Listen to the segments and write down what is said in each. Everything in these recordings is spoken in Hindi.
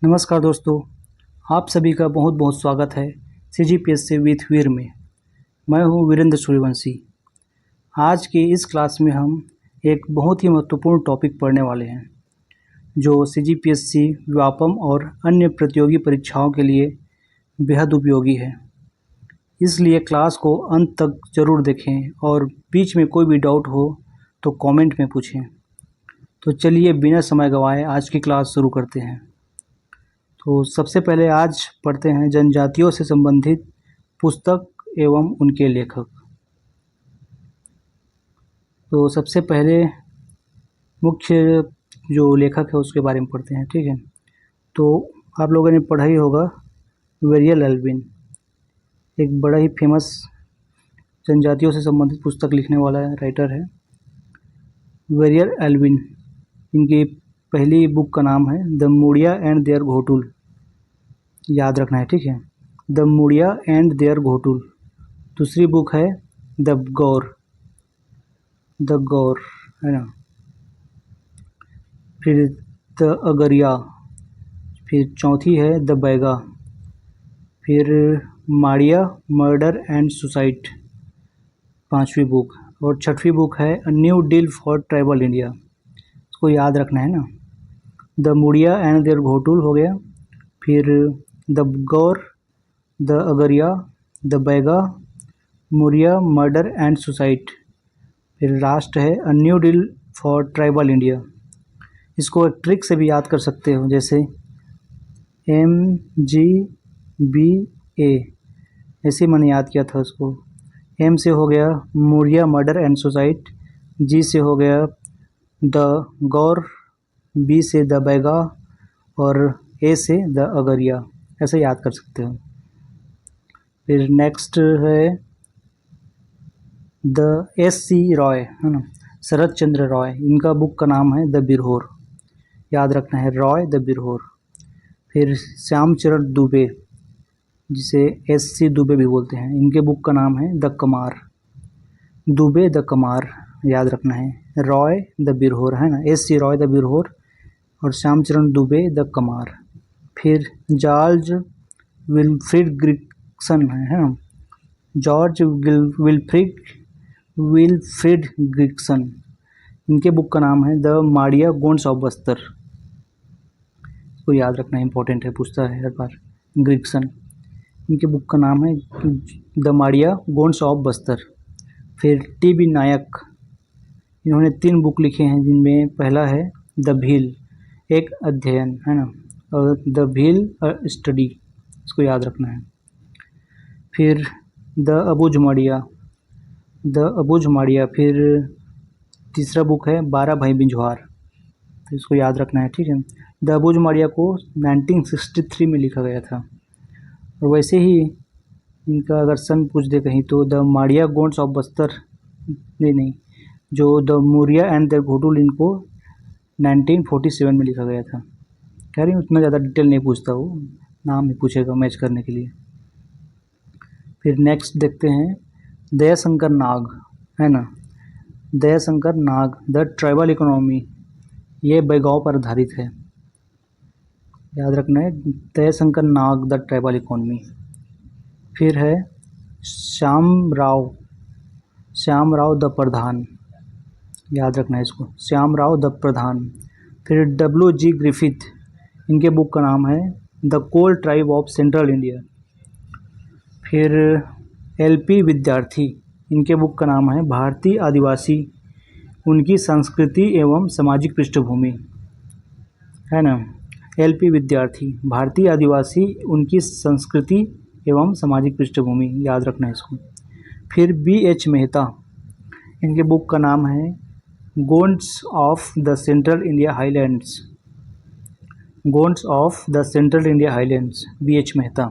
नमस्कार दोस्तों, आप सभी का बहुत बहुत स्वागत है CGPSC विथ वीर में। मैं हूं वीरेंद्र सूर्यवंशी। आज की इस क्लास में हम एक बहुत ही महत्वपूर्ण टॉपिक पढ़ने वाले हैं जो CGPSC, व्यापम और अन्य प्रतियोगी परीक्षाओं के लिए बेहद उपयोगी है। इसलिए क्लास को अंत तक ज़रूर देखें और बीच में कोई भी डाउट हो तो कमेंट में पूछें। तो चलिए बिना समय गंवाए आज की क्लास शुरू करते हैं। तो सबसे पहले आज पढ़ते हैं जनजातियों से संबंधित पुस्तक एवं उनके लेखक। तो सबसे पहले मुख्य जो लेखक है उसके बारे में पढ़ते हैं, ठीक है। तो आप लोगों ने पढ़ा ही होगा वेरियल एल्विन, एक बड़ा ही फेमस जनजातियों से संबंधित पुस्तक लिखने वाला राइटर है वेरियल एल्विन। इनकी पहली बुक का नाम है the Muria and their Ghotul, याद रखना है, ठीक है। The Muria and their Ghotul. दूसरी बुक है द गौर, है ना। फिर द अगरिया। फिर चौथी है द बैगा। फिर माड़िया मर्डर एंड सुसाइड, पांचवी बुक। और छठवीं बुक है a new deal for tribal India. इसको याद रखना है ना। The Muria and their Ghotul हो गया, फिर the Gaur, the Agaria, the Baiga, Muria murder and suicide. फिर लास्ट है a new deal for tribal India. इसको एक ट्रिक से भी याद कर सकते हो, जैसे MGBA, ऐसे मैंने याद किया था उसको। M से हो गया मुड़िया मर्डर एंड सुसाइड, G से हो गया द गौर, B से द बैगा और A से द अगरिया, ऐसे याद कर सकते हो। फिर नेक्स्ट है द SC रॉय, है ना, शरद चंद्र रॉय। इनका बुक का नाम है द बिरहोर, याद रखना है, रॉय द बिरहोर। फिर श्यामचरण दुबे, जिसे SC दुबे भी बोलते हैं, इनके बुक का नाम है द कमार, दुबे द कमार, याद रखना है। रॉय द बिरहोर, है ना, SC रॉय द बिरहोर और श्यामचरण दुबे द कमार। फिर जॉर्ज विल्फ्रिड ग्रिग्सन है ना, जॉर्ज विल्फ्रिड ग्रिग्सन। इनके बुक का नाम है द माड़िया गोंड्स ऑफ बस्तर, इसको याद रखना इम्पोर्टेंट है, पूछता है हर बार। ग्रिग्सन, इनके बुक का नाम है द माड़िया गोंड्स ऑफ बस्तर। फिर TB नायक, इन्होंने 3 बुक लिखे हैं, जिनमें पहला है द भील, एक अध्ययन, है ना, और द भील स्टडी, इसको याद रखना है। फिर द अबुझ माड़िया। फिर तीसरा बुक है 12 भाई बिंझवार, तो इसको याद रखना है, ठीक है। द अबुझ माड़िया को 1963 में लिखा गया था। और वैसे ही इनका अगर सन पूछ दे कहीं तो द माड़िया गोंड्स ऑफ बस्तर, नहीं, जो the Muria and their Ghotul, इनको 1947 में लिखा गया था। कह रही हूँ उतना ज़्यादा डिटेल नहीं पूछता, वो नाम ही पूछेगा मैच करने के लिए। फिर नेक्स्ट देखते हैं दयाशंकर नाग, है ना, दयाशंकर नाग द ट्राइबल इकोनॉमी, ये बैगांव पर आधारित है, याद रखना है, दयाशंकर नाग द ट्राइबल इकोनॉमी। फिर है श्याम राव द प्रधान, याद रखना है इसको, श्याम राव द प्रधान। फिर WG ग्रिफिथ, इनके बुक का नाम है the Kol tribe of central India. फिर LP विद्यार्थी, इनके बुक का नाम है भारतीय आदिवासी, उनकी संस्कृति एवं सामाजिक पृष्ठभूमि, है ना। LP विद्यार्थी, भारतीय आदिवासी, उनकी संस्कृति एवं सामाजिक पृष्ठभूमि, याद रखना है इसको। फिर BH मेहता, इनके बुक का नाम है Gonds of the central India highlands, Gonds of the central India highlands, BH Mehta.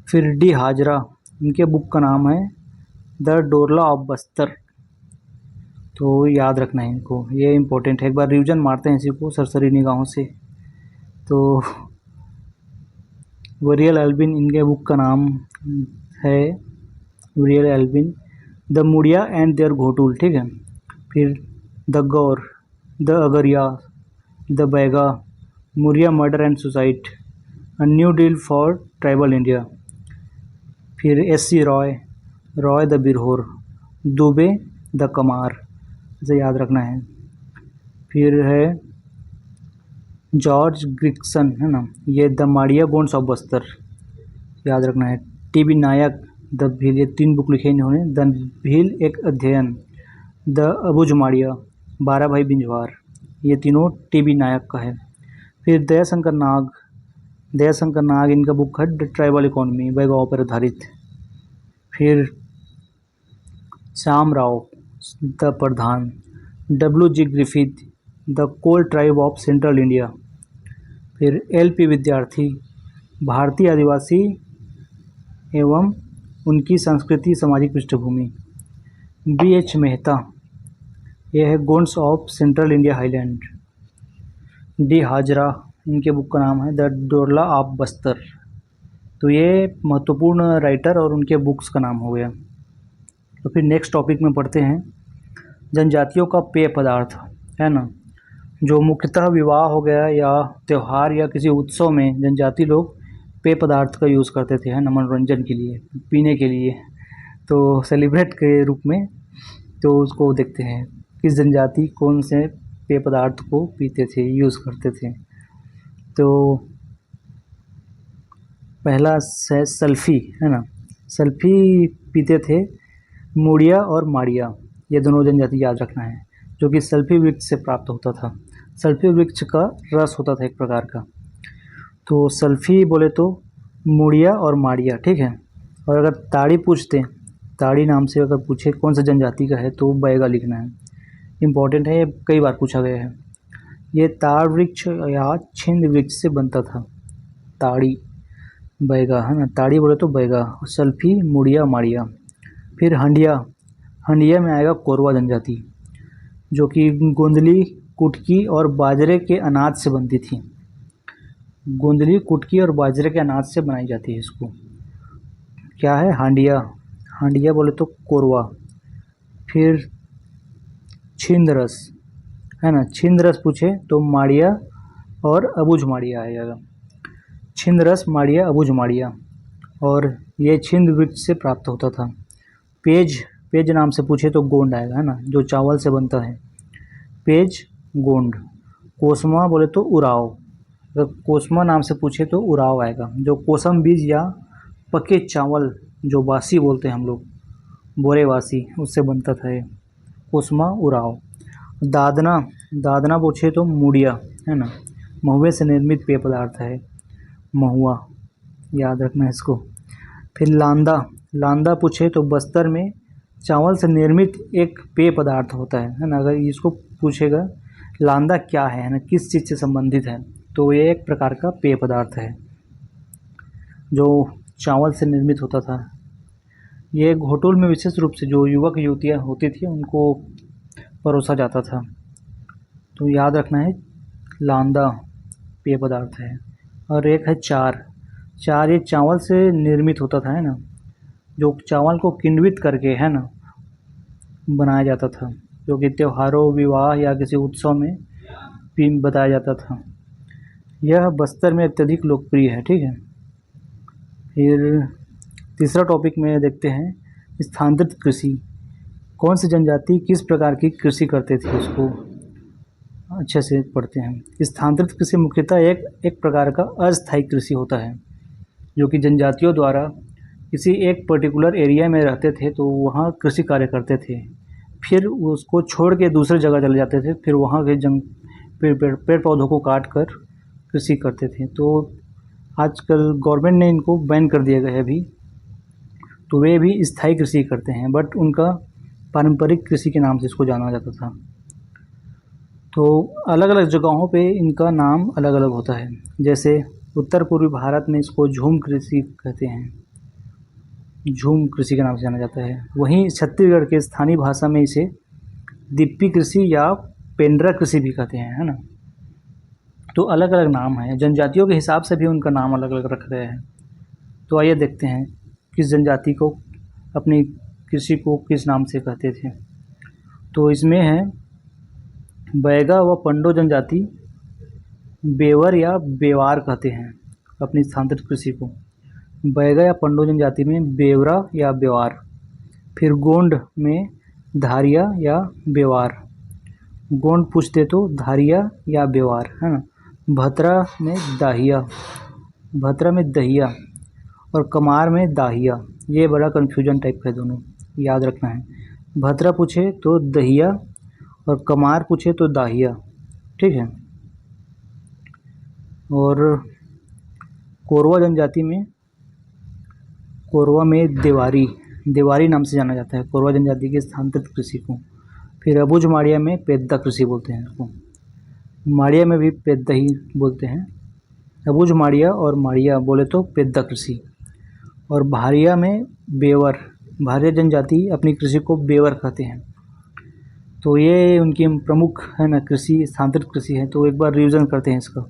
फिर D हाजरा, इनके बुक का नाम है द डोरला ऑफ बस्तर, तो याद रखना है इनको, ये इम्पोर्टेंट है। एक बार रिवीजन मारते हैं इसी को सरसरी निगाहों से। तो वेरियल एल्विन, इनके बुक का नाम है Verrier Elwin the Muria and their ghotul, ठीक है। फिर the Gaur, the Agaria, the Baiga, Muria murder and suicide, a new deal for tribal India. फिर S C. Roy, Roy the Birhor, Dubey the Kamar, इसे याद रखना है। फिर है जॉर्ज ग्रिक्सन, है ना, ये द माड़िया गोंड्स ऑफ बस्तर, याद रखना है। टी.बी. नायक, द भील, ये 3 बुक लिखे इन्होंने। द भील एक अध्ययन, द अबुझमाड़िया, 12 भाई बिंजवार, ये तीनों टी.बी. नायक का है। फिर दयाशंकर नाग, दयाशंकर नाग, इनका बुक है द ट्राइबल इकोनॉमी, बैगाओं पर आधारित। फिर Shyam Rao, the Pradhan, W G. Griffith, the Kol tribe of central India. फिर एल.पी. विद्यार्थी, भारतीय आदिवासी एवं उनकी संस्कृति सामाजिक पृष्ठभूमि। बी.एच. मेहता, यह है Gonds of central India highland. D. Hazra, इनके बुक का नाम है द डोरला ऑफ बस्तर। तो ये महत्वपूर्ण राइटर और उनके बुक्स का नाम हो गया। तो फिर नेक्स्ट टॉपिक में पढ़ते हैं जनजातियों का पेय पदार्थ, है ना, जो मुख्यतः विवाह हो गया या त्यौहार या किसी उत्सव में जनजाति लोग पेय पदार्थ का यूज़ करते थे, है ना, मनोरंजन के लिए, पीने के लिए, तो सेलिब्रेट के रूप में। तो उसको देखते हैं किस जनजाति कौन से पेय पदार्थ को पीते थे, यूज़ करते थे। तो पहला है सल्फ़ी, है ना, सल्फ़ी पीते थे मुड़िया और माड़िया, ये दोनों जनजाति याद रखना है, जो कि सल्फ़ी वृक्ष से प्राप्त होता था। सल्फ़ी वृक्ष का रस होता था एक प्रकार का। तो सल्फ़ी बोले तो मुड़िया और माड़िया, ठीक है। और अगर ताड़ी पूछते, ताड़ी नाम से अगर पूछे कौन सा जनजाति का है, तो बैगा लिखना है, इम्पॉर्टेंट है, ये कई बार पूछा गया है। ये ताड़ वृक्ष या छिंद वृक्ष से बनता था, ताड़ी, बैगा, है ना, ताड़ी बोले तो बैगा, सल्फ़ी, मुड़िया, माड़िया। फिर हंडिया, हंडिया में आएगा कोरवा जनजाति, जो कि गोंदली, कुटकी और बाजरे के अनाज से बनती थी। गोंदली, कुटकी और बाजरे के अनाज से बनाई जाती है इसको। क्या है? हांडिया, हांडिया बोले तो कोरवा। फिर छिंद रस, है ना, छिंद रस पूछे तो माड़िया और अबुझ माड़िया आएगा। छिंद रस, माड़िया, अबुझ माड़िया, और ये छिंद वृक्ष से प्राप्त होता था। पेज, पेज नाम से पूछे तो गोंड आएगा, है ना, जो चावल से बनता है, पेज, गोंड। कोसमा बोले तो उराव, अगर कोसमा नाम से पूछे तो उराव आएगा, जो कोसम बीज या पके चावल, जो बासी बोलते हैं हम लोग, बोरे बासी, उससे बनता था ये, कोसमा, उराव। दादना, दादना पूछे तो मुड़िया, है ना, महुए से निर्मित पेय पदार्थ है, महुआ, याद रखना है इसको। फिर लांदा, लांदा पूछे तो बस्तर में चावल से निर्मित एक पेय पदार्थ होता है ना, अगर इसको पूछेगा लांदा क्या है ना, किस चीज़ से संबंधित है, तो ये एक प्रकार का पेय पदार्थ है जो चावल से निर्मित होता था। ये घोटुल में विशेष रूप से जो युवक युवतियाँ होती थी उनको परोसा जाता था। तो याद रखना है, लांदा पेय पदार्थ है। और एक है चार, चार ये चावल से निर्मित होता था, है ना, जो चावल को किण्वित करके, है ना, बनाया जाता था, जो कि त्योहारों, विवाह या किसी उत्सव में बताया जाता था। यह बस्तर में अत्यधिक लोकप्रिय है, ठीक है। फिर तीसरा टॉपिक में देखते हैं स्थानांतरित कृषि, कौन सी जनजाति किस प्रकार की कृषि करते थे, उसको अच्छे से पढ़ते हैं। स्थानांतरित कृषि मुख्यतः एक प्रकार का अस्थायी कृषि होता है, जो कि जनजातियों द्वारा किसी एक पर्टिकुलर एरिया में रहते थे तो वहाँ कृषि कार्य करते थे, फिर उसको छोड़ के दूसरे जगह चले जाते थे, फिर वहाँ के पेड़ पौधों को काट कर कृषि करते थे। तो आजकल गवर्नमेंट ने इनको बैन कर दिया गया है अभी, तो वे भी स्थायी कृषि करते हैं, बट उनका पारंपरिक कृषि के नाम से इसको जाना जाता था। तो अलग अलग जगहों पे इनका नाम अलग अलग होता है, जैसे उत्तर पूर्वी भारत में इसको झूम कृषि कहते हैं, झूम कृषि के नाम से जाना जाता है। वहीं छत्तीसगढ़ के स्थानीय भाषा में इसे दिप्पी कृषि या पेंड्रा कृषि भी कहते हैं, है ना। तो अलग अलग नाम हैं, जनजातियों के हिसाब से भी उनका नाम अलग अलग रखा गया है। तो आइए देखते हैं किस जनजाति को अपनी कृषि को किस नाम से कहते थे। तो इसमें है बैगा व पंडो जनजाति बेवर या बेवार कहते हैं, अपनी स्थानांतरित कृषि को। बैगा या पंडो जनजाति में बेवरा या बेवार। फिर गोंड में धारिया या बेवार। गोंड पूछते तो धारिया या बेवार, है ना। भतरा में दाहिया, भतरा में दहिया, और कमार में दाहिया। ये बड़ा कन्फ्यूजन टाइप का है, दोनों याद रखना है। भतरा पूछे तो दहिया और कमार पूछे तो दाहिया, ठीक है। और कोरवा जनजाति में, कोरवा में देवारी, देवारी नाम से जाना जाता है कोरवा जनजाति के स्थानांतरित कृषि को। फिर अबुझ माड़िया में पेद्दा कृषि बोलते हैं इसको। माड़िया में भी पेद्दा ही बोलते हैं। अबुझ माड़िया और माड़िया बोले तो पेद्दा कृषि। और भारिया में बेवर, भारिया जनजाति अपनी कृषि को बेवर कहते हैं। तो ये उनकी प्रमुख है ना कृषि, स्थानांतरित कृषि है। तो एक बार रिवीजन करते हैं इसका।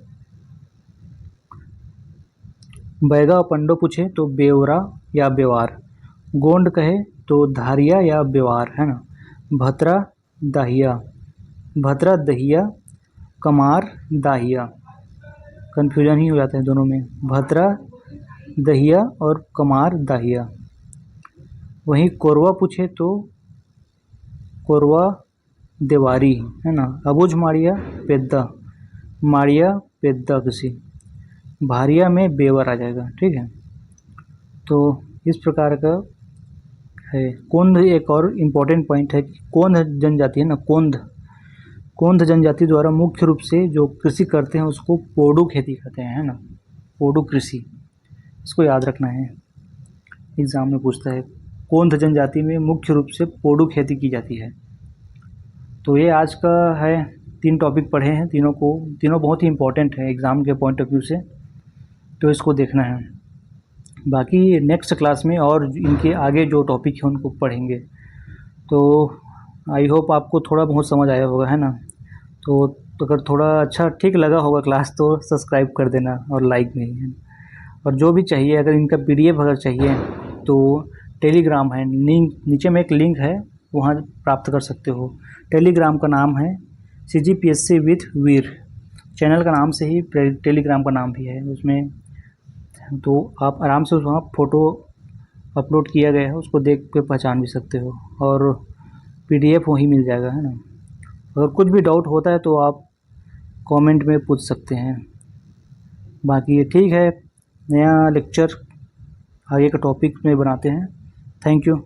बैगा और पंडो पूछे तो बेवरा या बेवार। गोंड कहे तो धारिया या बेवार, है ना। भतरा दाहिया, भतरा दहिया, कमार दाहिया। कन्फ्यूजन ही हो जाता है दोनों में, भतरा दहिया और कमार दाहिया। वहीं कोरवा पूछे तो कोरवा देवारी, है ना। अबुझ माड़िया पेद्दा, माड़िया पेद्दा कृषि। भारिया में बेवर आ जाएगा, ठीक है। तो इस प्रकार का है। कोंध एक और इम्पोर्टेंट पॉइंट है कि कोंध जनजाति है ना, कोंध जनजाति द्वारा मुख्य रूप से जो कृषि करते हैं उसको पोडू खेती कहते हैं, है ना। पोडू कृषि, इसको याद रखना है, एग्ज़ाम में पूछता है। कोंध जनजाति में मुख्य रूप से पोडू खेती की जाती है। तो ये आज का है, 3 टॉपिक पढ़े हैं, तीनों बहुत ही इम्पोर्टेंट है एग्ज़ाम के पॉइंट ऑफ व्यू से, तो इसको देखना है। बाकी नेक्स्ट क्लास में और इनके आगे जो टॉपिक है उनको पढ़ेंगे। तो आई होप आपको थोड़ा बहुत समझ आया होगा, है ना। तो अगर थोड़ा अच्छा ठीक लगा होगा क्लास तो सब्सक्राइब कर देना और लाइक नहीं। और जो भी चाहिए, अगर इनका PDF अगर चाहिए तो टेलीग्राम है, लिंक नीचे में एक लिंक है, वहाँ प्राप्त कर सकते हो। टेलीग्राम का नाम है CGPSC विथ वीर, चैनल का नाम से ही टेलीग्राम का नाम भी है उसमें। तो आप आराम से वहाँ फ़ोटो अपलोड किया गया है, उसको देख के पहचान भी सकते हो, और PDF वहीं मिल जाएगा, है ना। अगर कुछ भी डाउट होता है तो आप कमेंट में पूछ सकते हैं। बाकी ये ठीक है, नया लेक्चर आगे का टॉपिक में बनाते हैं। Thank you.